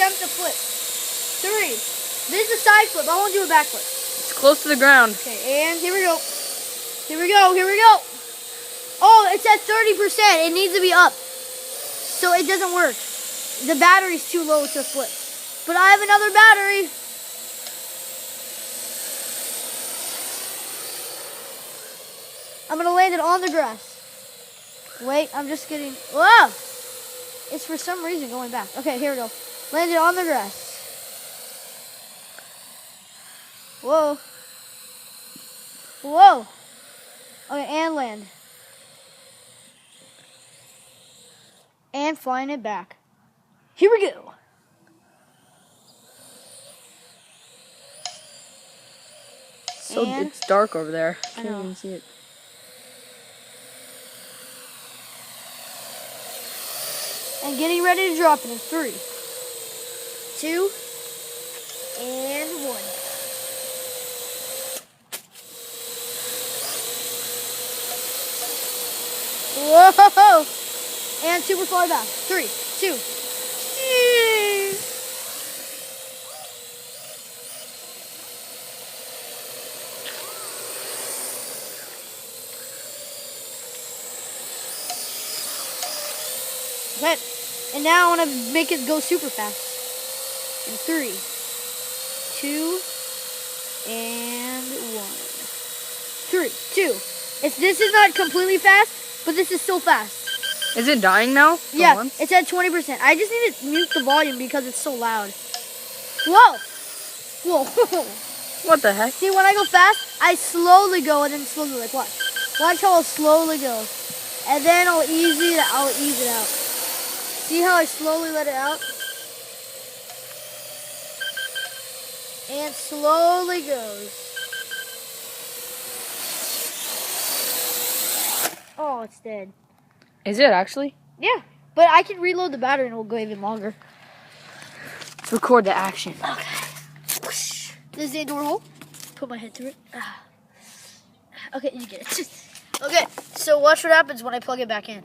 attempt to flip. 3. This is a side flip. I won't do a back flip. It's close to the ground. Okay, and here we go. Here we go. Here we go. Oh, it's at 30%. It needs to be up. So it doesn't work. The battery's too low to flip. But I have another battery. I'm going to land it on the grass. Wait, I'm just getting... Whoa! It's for some reason going back. Okay, here we go. Land it on the grass. Whoa. Whoa. Okay, and land. And flying it back. Here we go. So it's dark over there. I Can't know. even see it. And getting ready to drop it in 3, 2, and 1. Whoa! And super far back. 3, 2. Okay. And now I want to make it go super fast. In 3, 2, and 1. 3, 2. This is not completely fast, but this is still fast. Is it dying now? Yeah, Once? it's at 20%. I just need to mute the volume because it's so loud. Whoa! Whoa. What the heck? See, when I go fast, I slowly go and then slowly like watch. Watch how I'll slowly go. And then I'll ease it out. See how I slowly let it out? And slowly goes. Oh, it's dead. Is it actually? Yeah, but I can reload the battery and it will go even longer. Let's record the action. Okay. This is the door hole. Put my head through it. Okay, you get it. Okay, so watch what happens when I plug it back in.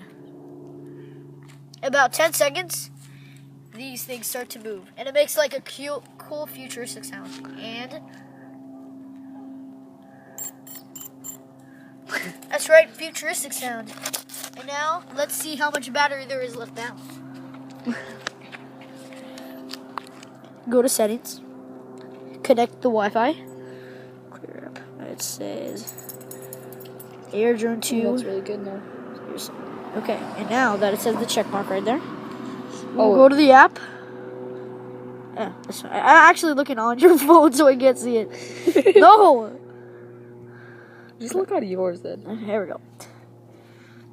About 10 seconds, these things start to move. And it makes like a cute, cool futuristic sound. And... that's right, futuristic sound. And now, let's see how much battery there is left now. Go to settings. Connect the Wi-Fi. Clear up. It says AR Drone 2. That's really good now. Okay, and now that it says the check mark right there, we'll go to the app. Yeah, that's right. I'm actually looking on your phone so I can't see it. No! Just look out of yours then. Here we go.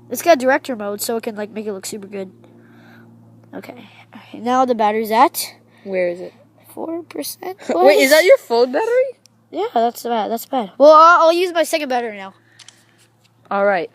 It's got director mode so it can like make it look super good. Okay, now the battery's at... Where is it? 4%. Wait, is that your phone battery? Yeah, that's bad. That's bad. Well, I'll use my second battery now. All right.